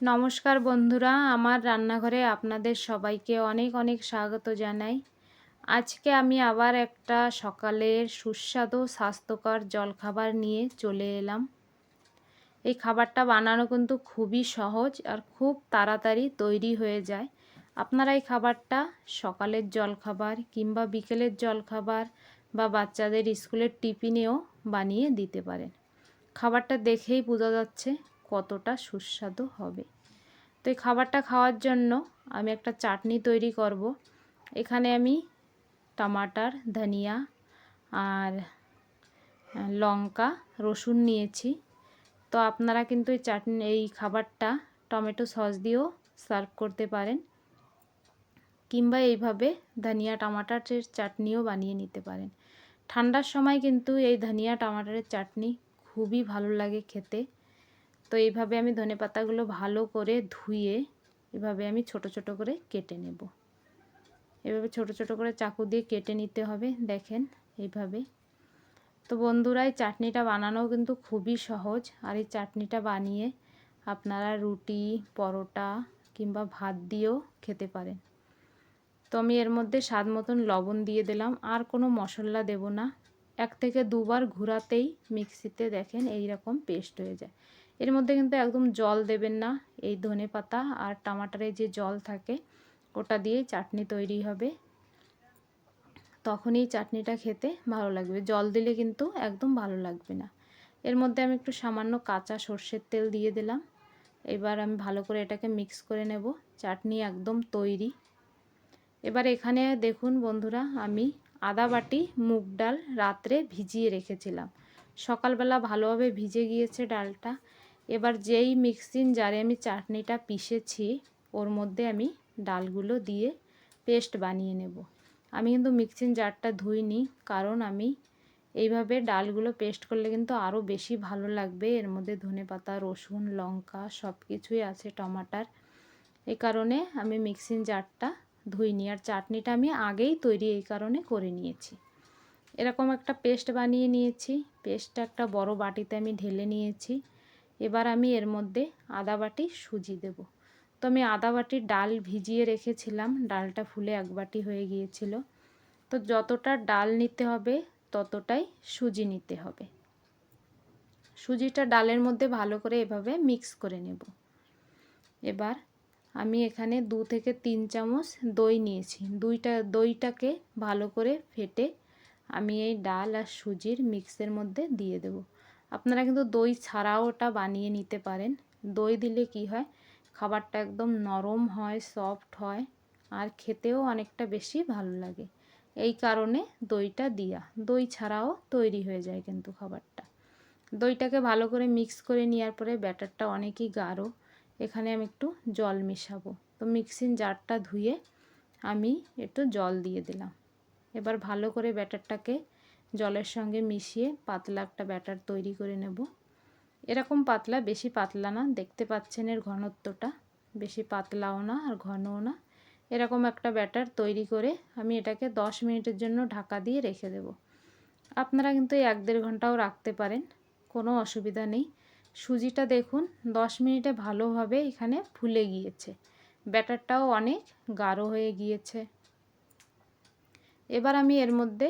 নমস্কার বন্ধুরা, আমার রান্নাঘরে আপনাদের সবাইকে অনেক অনেক স্বাগত জানাই। আজকে আমি আবার একটা সকালের সুস্বাদু স্বাস্থ্যকর জলখাবার নিয়ে চলে এলাম। এই খাবারটা বানানো কিন্তু খুবই সহজ আর খুব তাড়াতাড়ি তৈরি হয়ে যায়। আপনারা এই খাবারটা সকালের জলখাবার কিংবা বিকেলের জলখাবার বা বাচ্চাদের স্কুলের টিফিনেও বানিয়ে দিতে পারেন। খাবারটা দেখেই বোঝা যাচ্ছে কতটা সুস্বাদু হবে। তো এই খাবারটা খাওয়ার জন্য আমি একটা চাটনি তৈরি করব। এখানে আমি টমাটার, ধনিয়া আর লঙ্কা, রসুন নিয়েছি। তো আপনারা কিন্তু এই খাবারটা টমেটো সস দিয়েও সার্ভ করতে পারেন, কিংবা এইভাবে ধনিয়া টমাটারের চাটনিও বানিয়ে নিতে পারেন। ঠান্ডার সময় কিন্তু এই ধনিয়া টমাটারের চাটনি খুবই ভালো লাগে খেতে। তো এইভাবে আমি ধনেপাতাগুলো ভালো করে ধুয়ে এভাবে আমি ছোট ছোট করে কেটে নেব। এভাবে ছোট ছোট করে চাকু দিয়ে কেটে নিতে হবে, দেখেন এইভাবে। তো বন্ধুরা, এই চাটনিটা বানানোও কিন্তু খুবই সহজ। আর এই চাটনিটা বানিয়ে আপনারা রুটি, পরোটা কিংবা ভাত দিয়েও খেতে পারেন। তো আমি এর মধ্যে স্বাদ মতন লবণ দিয়ে দিলাম, আর কোনো মশলা দেব না। 1 থেকে 2 বার ঘোরাতেই মিক্সিতে দেখেন এই রকম পেস্ট হয়ে যায়। এর মধ্যে কিন্তু একদম জল দেবেন না। এই ধনেপাতা আর টমাটারের যে জল থাকে ওটা দিয়েই চাটনি তৈরি হবে, তখনই চাটনিটা খেতে ভালো লাগবে। জল দিলে কিন্তু একদম ভালো লাগবে না। এর মধ্যে আমি একটু সামান্য কাঁচা সর্ষের তেল দিয়ে দিলাম। এবার আমি ভালো করে এটাকে মিক্স করে নেব। চাটনি একদম তৈরি। এবার এখানে দেখুন বন্ধুরা, আমি আধা বাটি মুগ ডাল রাত্রে ভিজিয়ে রেখেছিলাম। সকালবেলা ভালোভাবে ভিজে গিয়েছে ডালটা। এবার যেই মিক্সিং জারে আমি চাটনিটা পিষেছি ওর মধ্যে আমি ডালগুলো দিয়ে পেস্ট বানিয়ে নেব। আমি কিন্তু মিক্সিং জারটা ধুইনি, কারণ আমি এইভাবে ডালগুলো পেস্ট করলে কিন্তু আরও বেশি ভালো লাগবে। এর মধ্যে ধনেপাতা, রসুন, লঙ্কা সব কিছুই আছে, টমাটার। এই কারণে আমি মিক্সিং জারটা ধুইনি। আর চাটনিটা আমি আগেই তৈরি এই কারণে করে নিয়েছি। এরকম একটা পেস্ট বানিয়ে নিয়েছি। পেস্টটা একটা বড় বাটিতে আমি ঢেলে নিয়েছি। এবার আমি এর মধ্যে আধা বাটি সুজি দেব। তো আমি আধা বাটি ডাল ভিজিয়ে রেখেছিলাম, ডালটা ফুলে 1 বাটি হয়ে গিয়েছিল। তো যতটা ডাল নিতে হবে ততটাই সুজি নিতে হবে। সুজিটা ডালের মধ্যে ভালো করে এভাবে মিক্স করে নেব। এবার আমি এখানে 2 থেকে 3 চামচ দই নিয়েছি। দইটাকে ভালো করে ফেটে আমি এই ডাল আর সুজির মিক্সের মধ্যে দিয়ে দেব। আপনারা কিন্তু দই ছাড়াও ওটা বানিয়ে নিতে পারেন। দই দিলে কি হয়, খাবারটা একদম নরম হয়, সফট হয়, আর খেতেও অনেকটা বেশি ভালো লাগে। এই কারণে দইটা দিয়া, দই ছাড়াও তৈরি হয়ে যায় কিন্তু খাবারটা। দইটাকে ভালো করে মিক্স করে নেওয়ার পরে ব্যাটারটা অনেকই গাঢ়। এখানে আমি একটু জল মেশাবো। তো মিক্সিং জারটা ধুয়ে আমি একটু জল দিয়ে দিলাম। এবার ভালো করে ব্যাটারটাকে জলের সঙ্গে মিশিয়ে পাতলা একটা ব্যাটার তৈরি করে নেব। এরকম পাতলা, বেশি পাতলা না। দেখতে পাচ্ছেন এর ঘনত্বটা, বেশি পাতলাও না আর ঘনও না। এরকম একটা ব্যাটার তৈরি করে আমি এটাকে 10 মিনিটের জন্য ঢাকা দিয়ে রেখে দেব। আপনারা কিন্তু এই 1-1.5 ঘন্টাও রাখতে পারেন, কোনো অসুবিধা নেই। সুজিটা দেখুন 10 মিনিটে ভালোভাবে এখানে ফুলে গিয়েছে, ব্যাটারটাও অনেক গাঢ় হয়ে গিয়েছে। এবার আমি এর মধ্যে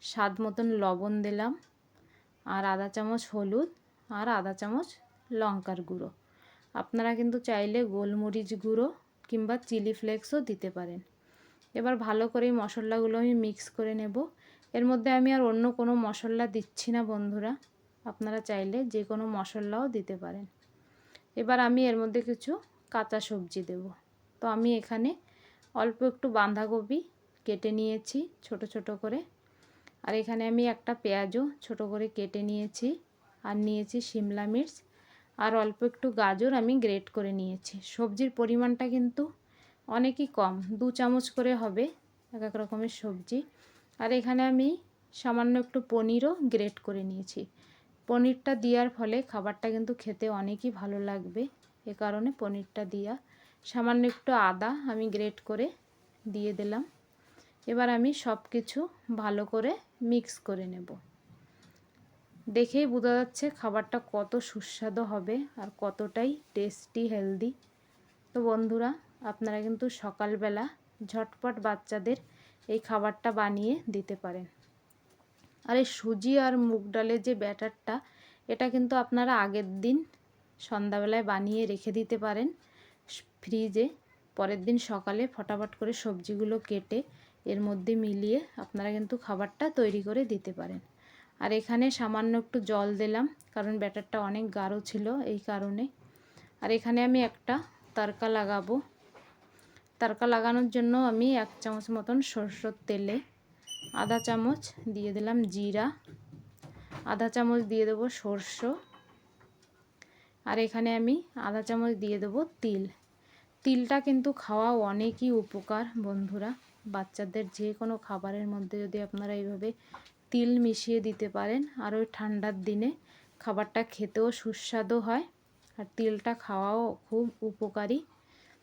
স্বাদ মতন লবণ দিলাম, আর আধা চামচ হলুদ, আর আধা চামচ লঙ্কার গুঁড়ো। আপনারা কিন্তু চাইলে গোলমরিচ গুঁড়ো কিংবা চিলি ফ্লেক্সও দিতে পারেন। এবার ভালো করে এই মশলাগুলো আমি মিক্স করে নেব। এর মধ্যে আমি আর অন্য কোনো মশলা দিচ্ছি না বন্ধুরা, আপনারা চাইলে যে কোনো মশলাও দিতে পারেন। এবার আমি এর মধ্যে কিছু কাঁচা সবজি দেব। তো আমি এখানে অল্প একটু বাঁধাকপি কেটে নিয়েছি ছোট ছোট করে, আর এখানে আমি একটা পেঁয়াজও ছোট করে কেটে নিয়েছি, আর নিয়েছি শিমলা মির্চ, আর অল্প একটু গাজর আমি গ্রেট করে নিয়েছি। সবজির পরিমাণটা কিন্তু অনেকই কম, 2 চামচ করে হবে এক এক রকমের সবজি। আর এখানে আমি সামান্য একটু পনিরও গ্রেট করে নিয়েছি। পনিরটা দেওয়ার ফলে খাবারটা কিন্তু খেতে অনেকই ভালো লাগবে, এ কারণে পনিরটা দেওয়া। সামান্য একটু আদা আমি গ্রেট করে দিয়ে দিলাম। এবার আমি সব কিছু ভালো করে মিক্স করে নেব। দেখেই বোঝা যাচ্ছে খাবারটা কত সুস্বাদু হবে আর কতটাই টেস্টি হেলদি। তো বন্ধুরা, আপনারা কিন্তু সকালবেলা ঝটপট বাচ্চাদের এই খাবারটা বানিয়ে দিতে পারেন। আর এই সুজি আর মুগ ডালের যে ব্যাটারটা, এটা কিন্তু আপনারা আগের দিন সন্ধ্যাবেলায় বানিয়ে রেখে দিতে পারেন ফ্রিজে। পরের দিন সকালে ফটাফট করে সবজিগুলো কেটে এর মধ্যে মিলিয়ে আপনারা কিন্তু খাবারটা তৈরি করে দিতে পারেন। আর এখানে সামান্য একটু জল দিলাম, কারণ ব্যাটারটা অনেক গাঢ় ছিল এই কারণে। আর এখানে আমি একটা তড়কা লাগাবো। তড়কা লাগানোর জন্য আমি 1 চামচ মতন সরষের তেলে আধা চামচ দিয়ে দিলাম জিরা, আধা চামচ দিয়ে দেবো সরষে, আর এখানে আমি আধা চামচ দিয়ে দেবো তিল। তিলটা কিন্তু খাওয়া অনেকই উপকার বন্ধুরা। বাচ্চাদের যে কোনো খাবারের মধ্যে যদি আপনারা এইভাবে তিল মিশিয়ে দিতে পারেন, আর ওই ঠান্ডার দিনে খাবারটা খেতেও সুস্বাদু হয়, আর তিলটা খাওয়াও খুব উপকারী।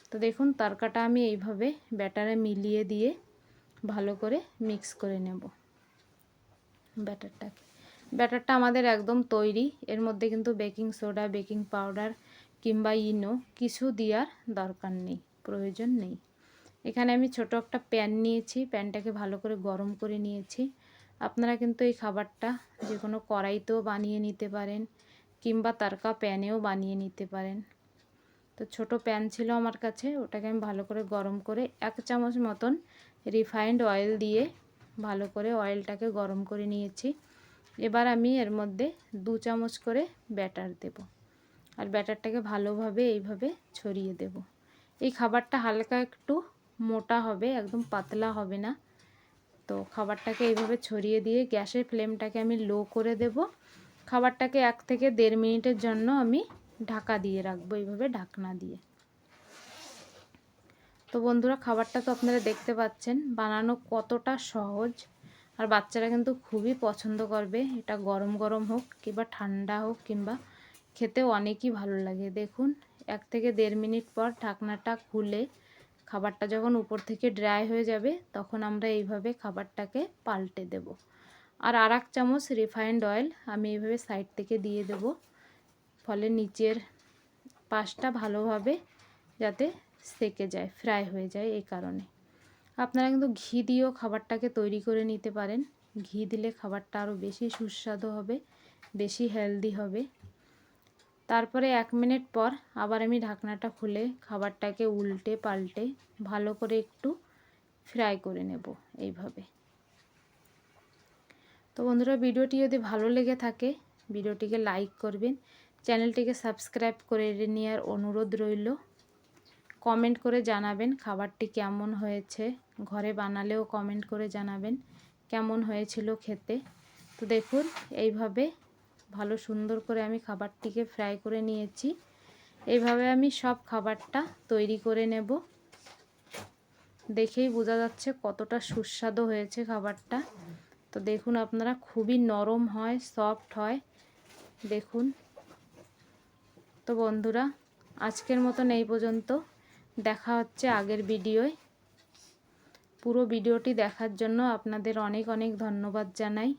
তো দেখুন তড়কাটা আমি এইভাবে ব্যাটারে মিলিয়ে দিয়ে ভালো করে মিক্স করে নেব ব্যাটারটা আমাদের একদম তৈরি। এর মধ্যে কিন্তু বেকিং সোডা, বেকিং পাউডার কিংবা ইনো কিছু দেওয়ার দরকার নেই, প্রয়োজন নেই। এখানে আমি ছোট একটা প্যান নিয়েছি, প্যানটাকে ভালো করে গরম করে নিয়েছি। আপনারা কিন্তু এই খাবারটা যে কোনো কড়াইতেও বানিয়ে নিতে পারেন কিংবা তড়কা প্যানেও বানিয়ে নিতে পারেন। তো ছোট প্যান ছিল আমার কাছে, ওটাকে আমি ভালো করে গরম করে 1 চামচ মতন রিফাইন্ড অয়েল দিয়ে ভালো করে অয়েলটাকে গরম করে নিয়েছি। এবার আমি এর মধ্যে 2 চামচ করে ব্যাটার দেব, আর ব্যাটারটাকে ভালোভাবে এইভাবে ছড়িয়ে দেব। এই খাবারটা হালকা একটু মোটা হবে, একদম পাতলা হবে না। তো খাবারটাকে এইভাবে ছড়িয়ে দিয়ে গ্যাসের ফ্লেমটাকে আমি লো করে দেব। খাবারটাকে 1 থেকে 1.5 মিনিটের জন্য আমি ঢাকা দিয়ে রাখবো, এইভাবে ঢাকনা দিয়ে। তো বন্ধুরা, খাবারটা তো আপনারা দেখতে পাচ্ছেন বানানো কতটা সহজ, আর বাচ্চারা কিন্তু খুবই পছন্দ করবে। এটা গরম গরম হোক কিংবা ঠান্ডা হোক, কিংবা খেতেও অনেকই ভালো লাগে। দেখুন 1 থেকে 1.5 মিনিট পর ঢাকনাটা খুলে খাবারটা যখন উপর থেকে ড্রাই হয়ে যাবে, তখন আমরা এইভাবে খাবারটাকে পাল্টে দেব। আর 1 চামচ রিফাইন্ড অয়েল আমি এইভাবে সাইড থেকে দিয়ে দেব, ফলে নিচের পাশটা ভালোভাবে যাতে সেকে যায়, ফ্রাই হয়ে যায়। এই কারণে আপনারা কিন্তু ঘি দিয়েও খাবারটাকে তৈরি করে নিতে পারেন। ঘি দিলে খাবারটা আরও বেশি সুস্বাদু হবে, বেশি হেলদি হবে। তারপরে 1 মিনিট পর আবার আমি ঢাকনাটা খুলে খাবারটাকে উল্টে পাল্টে ভালো করে একটু ফ্রাই করে নেব এইভাবে। তো বন্ধুরা, ভিডিওটি যদি ভালো লেগে থাকে ভিডিওটিকে লাইক করবেন, চ্যানেলটিকে সাবস্ক্রাইব করে নেওয়ার অনুরোধ রইল। কমেন্ট করে জানাবেন খাবারটি কেমন হয়েছে, ঘরে বানালেও কমেন্ট করে জানাবেন কেমন হয়েছিল খেতে। তো দেখুন এইভাবে ভালো সুন্দর করে আমি খাবারটিকে ফ্রাই করে নিয়েছি। এইভাবে আমি সব খাবারটা তৈরি করে নেব। দেখেই বোঝা যাচ্ছে কতটা সুস্বাদু হয়েছে খাবারটা। তো দেখুন আপনারা, খুবই নরম হয়, সফট হয়, দেখুন। তো বন্ধুরা, আজকের মতন এই পর্যন্ত। দেখা হচ্ছে আগের ভিডিওয়। পুরো ভিডিওটি দেখার জন্য আপনাদের অনেক অনেক ধন্যবাদ জানাই।